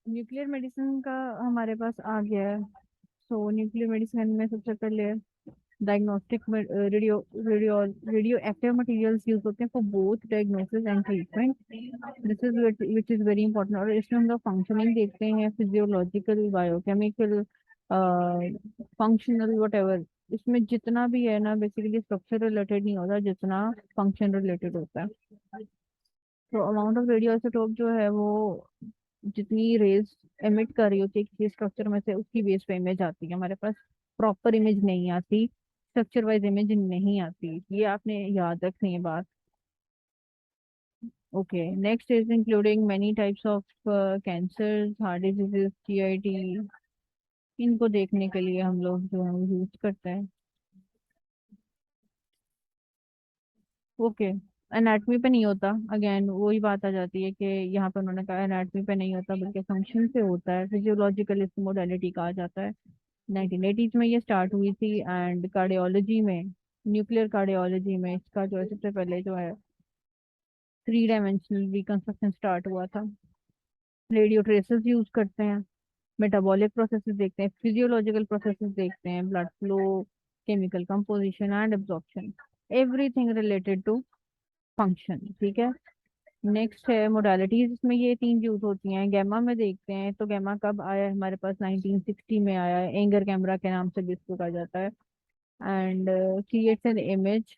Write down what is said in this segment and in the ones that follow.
Nuclear medicine का हमारे पास आ गया है। सो न्यूक्लियर मेडिसिन में सबसे पहले diagnostic radio radio radio active materials use होते हैं for both diagnosis and treatment. This is which is very important. और इसमें हम लोग फंक्शनिंग देखते हैं, फिजियोलॉजिकल, बायोकेमिकल, फंक्शनल, वट। इसमें जितना भी है ना, बेसिकली स्ट्रक्चर रिलेटेड नहीं होता जितना फंक्शन रिलेटेड होता है। तो अमाउंट ऑफ रेडियो आइसोटोप जो है वो जितनी रेज एमिट कर रही होती है किसी स्ट्रक्चर में से, उसकी बेस पे इमेज आती है हमारे पास। प्रॉपर इमेज नहीं आती, स्ट्रक्चर वाइज इमेज नहीं आती, ये आपने याद रखनी है बात। Okay, next is including many types of cancer, heart diseases, TIT. इनको देखने के लिए हम लोग जो है यूज करते हैं। ओके, एनाटमी पे नहीं होता। अगेन वही बात आ जाती है कि यहाँ पे उन्होंने कहा एनाटमी पे नहीं होता बल्कि फंक्शन पे होता है, फिजियोलॉजिकल इसको मोडेलिटी कहा जाता है। 1980s में ये स्टार्ट हुई थी। एंड कार्डियोलॉजी में, न्यूक्लियर कार्डियोलॉजी में इसका जो है सबसे पहले जो है 3 डायमेंशनल रिकंस्ट्रक्शन स्टार्ट हुआ था। रेडियो ट्रेसेस यूज करते हैं, मेटाबॉलिक प्रोसेसेस देखते हैं, फिजियोलॉजिकल प्रोसेसेस देखते हैं, blood flow, chemical composition and absorption, everything related to function. ठीक है। नेक्स्ट है मोडालिटीज, इसमें ये 3 यूज होती हैं। गैमा में देखते हैं तो गैमा कब आया है हमारे पास? 1960 में आया है, एंगर कैमरा के नाम से भी इसको कहा जाता है। And creates an image.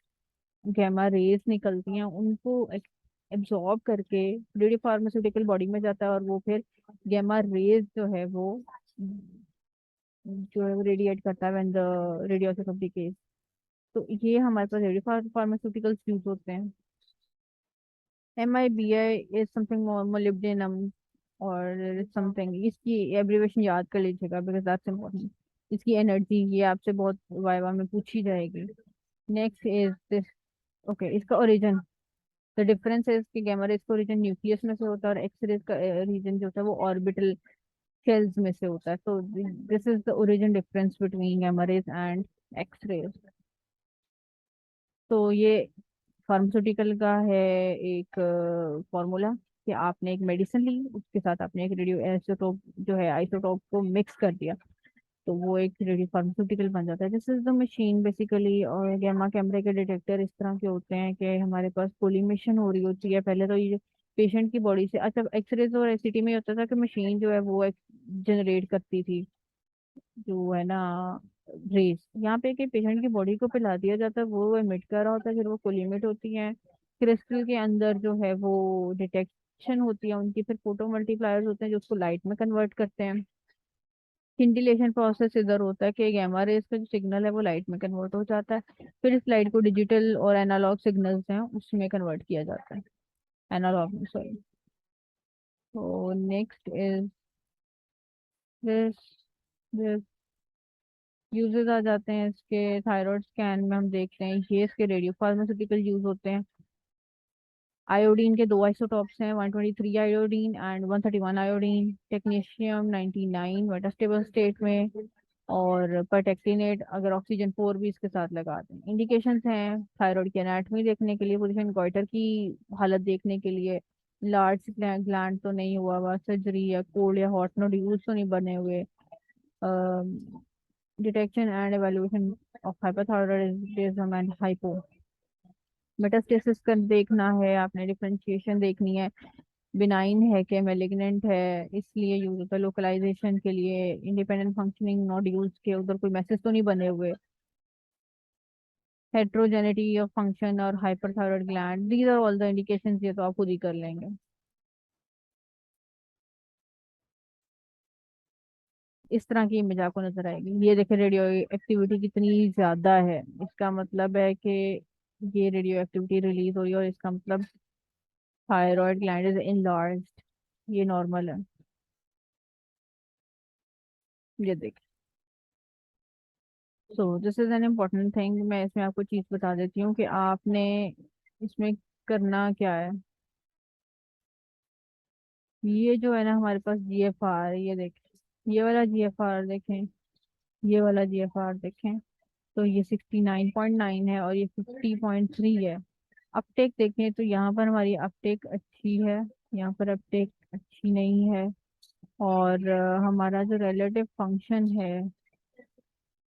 Gamma rays निकलती हैं, उनको एब्जॉर्ब करके रेडियो फार्मास्यूटिकल बॉडी में जाता है, और वो फिर गैमा रेज जो है वो जो है रेडिएट करता है व्हेन द रेडियोसिस ऑफ डिकेज। तो ये हमारे पास रेडियो फार्मास्यूटिकल्स यूज होते हैं। MIBI इज समथिंग मोलिब्डेनम और समथिंग, इसकी एब्रिवेशन याद कर लीजिएगा बिकॉज दैट्स इम्पोर्टेंट। इसकी एनर्जी ये आपसे बहुत वाइवा में पूछी जाएगी। Next is this. ओके, इसका ओरिजिन। द डिफरेंस इज कि गैमा रेज का ओरिजिन न्यूक्लियस में से होता है और एक्स रेज का रीजन जो होता है वो ऑर्बिटल शेल्स में से होता है। तो this is the origin difference between gamma rays and X rays. तो ये फार्मास्यूटिकल का है एक फॉर्मूला कि आपने एक मेडिसिन ली, उसके साथ आपने एक रेडियो आइसोटोप जो है आइसोटोप को मिक्स कर दिया, तो वो एक रेडियो फार्मास्यूटिकल बन जाता है। This is the machine basically. और गैमा कैमरे के डिटेक्टर इस तरह के होते हैं कि हमारे पास कोलिमेशन हो रही होती है पहले तो ये पेशेंट की बॉडी से। अच्छा, एक्सरेज और एसीटी में ये होता था कि मशीन जो है वो जनरेट करती थी जो है ना रेस। यहाँ पे कि पेशेंट की बॉडी को पिला दिया जाता है, वो एमिट कर रहा होता है, फिर वो कोलिमेट होती है क्रिस्टल के अंदर जो है वो डिटेक्शन होती है उनकी, फिर फोटो मल्टीप्लायर्स होते हैं जो उसको लाइट में कन्वर्ट करते हैं। सिंटिलेशन प्रोसेस इधर होता है कि गामा रेज का जो सिग्नल है वो लाइट में कन्वर्ट हो जाता है, फिर इस लाइट को डिजिटल और एनालॉग सिग्नल्स हैं उसमें कन्वर्ट किया जाता है, एनालॉग में, सॉरी। तो next is this this uses आ जाते हैं इसके। थायराइड स्कैन में हम देखते हैं ये इसके रेडियो फार्मास्यूटिकल यूज होते हैं। आयोडीन के 2 आइसोटॉप्स हैं, 123 iodine and 131 iodine. Technetium 99 metastable state में, और परटेक्टिनेट अगर ऑक्सीजन 4 भी इसके साथ लगा दें। इंडिकेशंस हैं थायराइड की एनाटॉमी देखने के लिए, पोजीशन गॉइटर की हालत देखने के लिए, लार्ज ग्लैंड तो नहीं हुआ हुआ, सर्जरी या कोल्ड या हॉट नोड्यूल्स तो नहीं बने हुए, detection and evaluation of hypothyroidism and hypo metastasis कर देखना है आपने, डिफरेंशिएशन देखनी है, बिनाइन है कि मैलिग्नेंट है, इसलिए यूज होता है लोकलाइजेशन के लिए, इंडिपेंडेंट फंक्शनिंग नोड्यूल्स के उधर कोई मैसेज तो नहीं बने हुए, हेट्रोजेनिटी ऑफ फंक्शन और hyperthyroid gland, these are all the indications. ये तो आप खुद ही कर लेंगे। इस तरह की इमेज आपको नजर आएगी। ये देखें रेडियो एक्टिविटी कितनी ज्यादा है, इसका मतलब है कि ये रेडियो एक्टिविटी रिलीज हो रही है, और इसका मतलब थायराइड ग्लैंड इज इनलार्ज्ड, ये नॉर्मल है। ये देख। So this is an important thing. मैं इसमें आपको चीज बता देती हूँ कि आपने इसमें करना क्या है। ये जो है ना हमारे पास GFR, ये देखें, ये वाला GFR देखें, ये वाला GFR देखें। तो ये 69.9 है और ये 50.3 है। अपटेक देखें तो यहाँ पर हमारी अपटेक अच्छी है, यहाँ पर अपटेक अच्छी नहीं है, और हमारा जो रिलेटिव फंक्शन है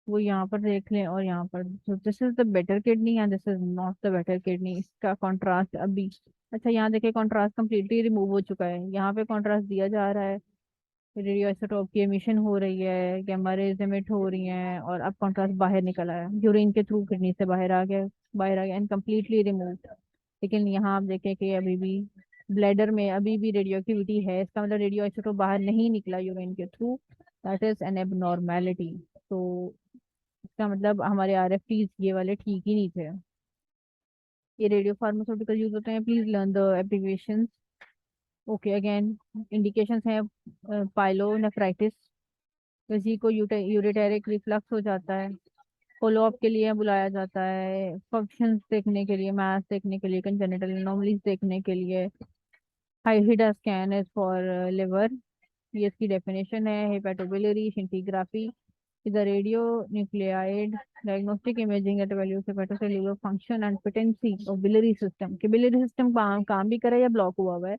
वो यहाँ पर देख लें, और यहाँ पर this is the better kidney and this is not the better kidney. इसका कॉन्ट्रास्ट अभी, अच्छा यहाँ देखिए कॉन्ट्रास्ट कम्प्लीटली रिमूव हो चुका है, यहाँ पे कॉन्ट्रास्ट दिया जा रहा है, रेडियो आइसोटोप की एमिशन हो रही है, गैमा रेज एमिट हो रही हैं, और अब कॉन्ट्रास्ट बाहर निकल आया, यूरिन के थ्रू किडनी से बाहर आ गया एंड कम्प्लीटली रिमूव। लेकिन यहाँ आप देखें कि अभी भी ब्लैडर में अभी भी रेडियो एक्टिविटी है, इसका मतलब रेडियो आइसोटोप बाहर नहीं निकला यूरिन के through, that is an abnormality. तो इसका मतलब हमारे आरएफटीज ये वाले ठीक ही नहीं थे। ये रेडियो फार्मास्यूटिकल यूज होते हैं, please learn the application. Okay again, indications हैं पाइलोनेफ्राइटिस, किसी को यूरिटेरिक रिफ्लक्स हो जाता है, फॉलो अप के लिए बुलाया जाता है, फंक्शंस देखने के लिए, मैथ्स देखने के लिए, कंजेनिटल एनोमलीज देखने के लिए। हाइहिडा स्कैन इज फॉर लिवर, ये इसकी डेफिनेशन है। Hepatobiliary scintigraphy is a radionuclide diagnostic imaging that evaluates hepatocellular function and patency of biliary system, कि biliary system काम भी करे या ब्लॉक हुआ हुआ है,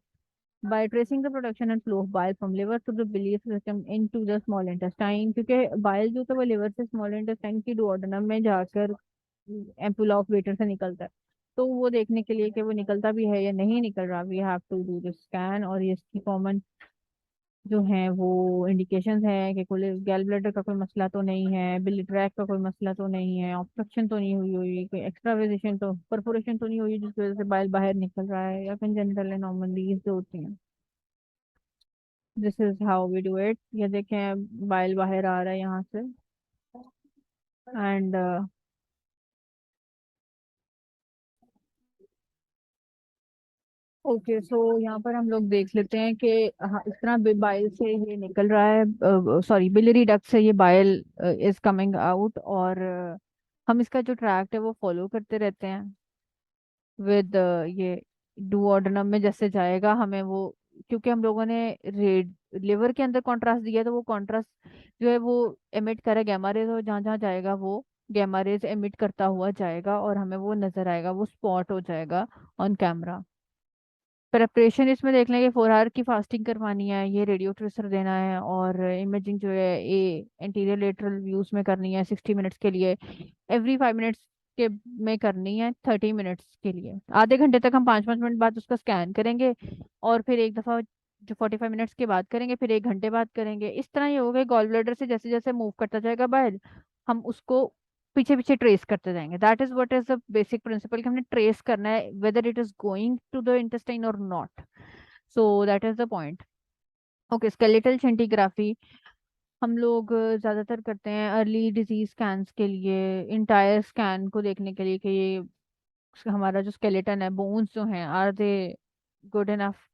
by tracing the production and flow of bile from liver to the biliary system into the small intestine, क्योंकि bile जो तो वो liver से small intestine की duodenum में जाकर एम्पुला ऑफ वेटर से निकलता है। तो वो देखने के लिए कि वो निकलता भी है या नहीं निकल रहा, we have to do the scan. और ये इसकी कॉमन जो है वो इंडिकेशंस है कि कोई गैल ब्लैडर का कोई मसला तो नहीं है, बिली ट्रैक का कोई मसला तो नहीं है, ऑब्स्ट्रक्शन तो नहीं हुई हुई, कोई एक्स्ट्रावेजेशन तो परफोरेशन तो नहीं हुई जिसकी वजह से बाइल बाहर निकल रहा है, या कंजेनिटल एनोमलीज जो होती हैं। This is how we do it. ये देखें बाइल बाहर आ रहा है यहाँ से, एंड ओके सो यहाँ पर हम लोग देख लेते हैं कि हाँ, इस तरह बाइल से ये निकल रहा है, सॉरी बिलियरी डक्ट से ये बाइल इज कमिंग आउट, और हम इसका जो ट्रैक्ट है वो फॉलो करते रहते हैं विद ये डुओडेनम में जैसे जाएगा हमें वो, क्योंकि हम लोगों ने रेड लिवर के अंदर कॉन्ट्रास्ट दिया, तो वो कॉन्ट्रास्ट जो है वो एमिट करे गैमा रेज, और जहाँ जहाँ जाएगा वो गैमा रेज एमिट करता हुआ जाएगा, और हमें वो नजर आएगा, वो स्पॉट हो जाएगा ऑन कैमरा। प्रेपरेशन इसमें देख लेंगे, 4 आवर की फास्टिंग करवानी है, ये रेडियो ट्रेसर देना है, और इमेजिंग जो है ये एंटीरियर लेटरल व्यूज में करनी है 60 मिनट्स के लिए, एवरी 5 मिनट्स के में करनी है 30 मिनट्स के लिए, आधे घंटे तक हम 5 5 मिनट बाद उसका स्कैन करेंगे, और फिर एक दफ़ा जो 45 मिनट्स के बाद करेंगे, फिर 1 घंटे बाद करेंगे। इस तरह ये हो गए गॉल ब्लैडर से जैसे जैसे मूव करता जाएगा बाहर, हम उसको पीछे पीछे ट्रेस करते जाएंगे। That is what is the basic principle, कि हमने ट्रेस करना है whether it is going to the intestine और not. So that is the point. Okay, skeletal scintigraphy हम लोग ज्यादातर करते हैं अर्ली डिजीज स्कैन्स के लिए, इंटायर स्कैन को देखने के लिए कि ये हमारा जो स्केलेटन है, बोन्स जो हैं, are they good enough.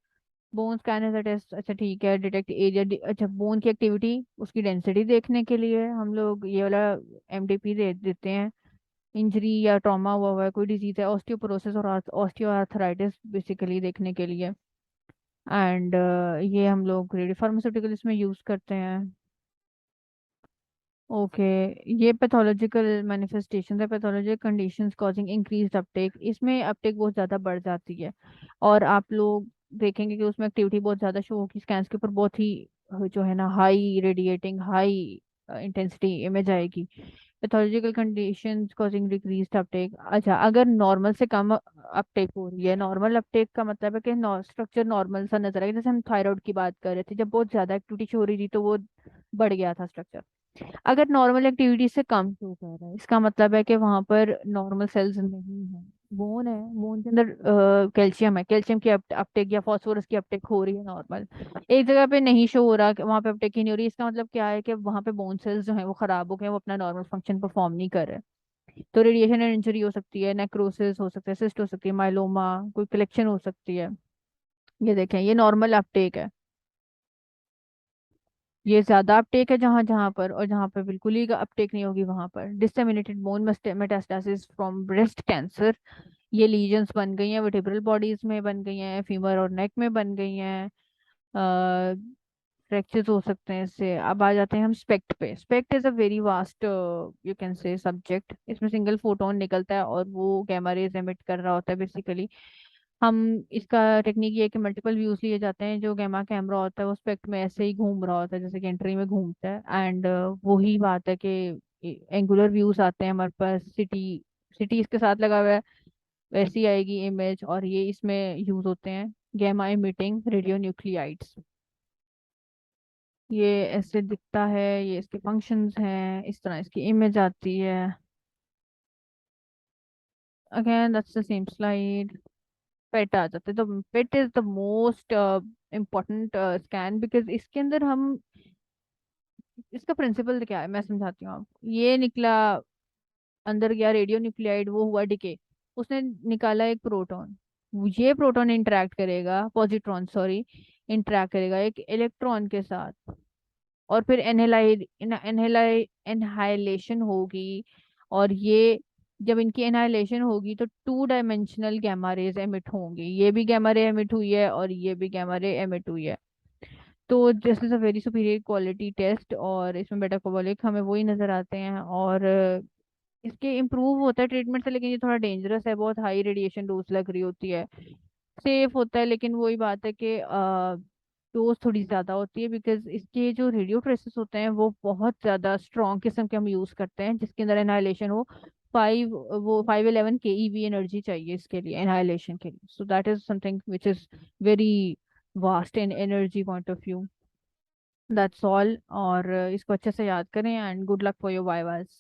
Bone scan as a test, अच्छा ठीक है, डिटेक्ट एरिया, अच्छा बोन की एक्टिविटी, उसकी डेंसिटी देखने के लिए हम लोग ये वाला एमडीपी दे देते हैं। इंजरी या ट्रॉमा हुआ हुआ है, कोई डिजीज है, ऑस्टियोपोरोसिस और ऑस्टियो आर्थराइटिस बेसिकली देखने के लिए। एंड ये हम लोग रेडियो फार्मास्यूटिकल इसमें यूज करते हैं। ओके, ये पैथोलॉजिकल मैनिफेस्टेशन है, pathological conditions causing increased Uptake, इसमें अपटेक बहुत ज़्यादा बढ़ जाती है, और आप लोग देखेंगे कि उसमें एक्टिविटी बहुत ज़्यादा शो होगी, स्कैन्स के ऊपर बहुत ही जो है ना high radiating high intensity image आएगी। Pathological conditions causing decreased uptake, अच्छा अगर नॉर्मल से कम अपटेक हो रही है, नॉर्मल अपटेक का मतलब है कि स्ट्रक्चर नॉर्मल सा नजर आएगा, जैसे हम थायराइड की बात कर रहे थे, जब बहुत ज़्यादा एक्टिविटी शो हो रही थी तो वो बढ़ गया था स्ट्रक्चर। अगर नॉर्मल एक्टिविटी से कम शो कर रहा है, इसका मतलब है कि वहां पर नॉर्मल सेल्स नहीं है। बोन है, बोन के अंदर कैल्शियम है, कैल्शियम की अपटेक या फास्फोरस की अपटेक हो रही है नॉर्मल, एक जगह पे नहीं शो हो रहा, वहां पे अपटेक ही नहीं हो रही, इसका मतलब क्या है कि वहां पे बोन सेल्स जो है वो खराब हो गए, वो अपना नॉर्मल फंक्शन परफॉर्म नहीं कर रहे। तो रेडिएशन एंड इंजरी हो सकती है, नेक्रोसिस हो सकता है, सिस्ट हो सकती है, माइलोमा, कोई कलेक्शन हो सकती है। ये देखें ये नॉर्मल अपटेक है, ये ज्यादा अपटेक है जहां जहां पर, और जहां पर बिल्कुल ही अपटेक नहीं होगी वहां पर disseminated bone metastasis from breast cancer, ये लीजन्स बन गई हैं वर्टिब्रल बॉडीज में, बन गई हैं फीमर और नेक में, बन गई हैं, फ्रैक्चर्स हो सकते हैं इससे। अब आ जाते हैं हम स्पेक्ट पे। SPECT is a very vast you can say subject, इसमें सिंगल फोटोन निकलता है और वो गैमा रेज एमिट कर रहा होता है बेसिकली। हम इसका टेक्निक ये है कि मल्टीपल व्यूज लिए जाते हैं। जो गैमा कैमरा होता है वो स्पेक्ट में ऐसे ही घूम रहा होता है जैसे कि एंट्री में घूमता है, एंड वही बात है कि एंगुलर व्यूज आते हैं हमारे पास, सिटी इसके साथ लगा हुआ है, वैसी आएगी इमेज। और ये इसमें यूज होते हैं गैमा इमिटिंग रेडियो न्यूक्लियाइड्स। ये ऐसे दिखता है, ये इसके फंक्शंस हैं, इस तरह इसकी इमेज आती है। Again that's the same slide. PET आ जाते हैं, तो PET is the most important scan, because इसके अंदर हम, इसका प्रिंसिपल क्या है मैं समझाती हूँ आपको। ये निकला, अंदर गया रेडियो न्यूक्लियाइड, वो हुआ डिके, उसने निकाला एक प्रोटॉन। ये प्रोटॉन इंटरेक्ट करेगा, पॉजिट्रॉन सॉरी, इंटरेक्ट करेगा एक इलेक्ट्रॉन के साथ, और फिर एनहाइलेशन होगी। और ये जब इनकी एनहाइलेशन होगी तो two dimensional gamma rays emit होंगी। ये भी गैमा रे एमिट हुई है और ये भी गैमा रे एमिट हुई है। तो this is a very superior quality test, और इसमें बेटा कोबोलिक हमें वही नजर आते हैं। और इसके इम्प्रूव होता है ट्रीटमेंट से, लेकिन ये थोड़ा डेंजरस है, बहुत हाई रेडिएशन डोज लग रही होती है। सेफ होता है लेकिन वही बात है कि डोज थोड़ी ज़्यादा होती है, बिकॉज इसके जो रेडियो ट्रेसेस होते हैं वो बहुत ज़्यादा स्ट्रॉन्ग किस्म के हम यूज़ करते हैं, जिसके अंदर एनाइलेशन हो। 511 केईवी एनर्जी चाहिए इसके लिए, एनाइलेशन के लिए। सो that is something which is very vast in energy point of view. That's all. और इसको अच्छे से याद करें, and good luck for your vivas.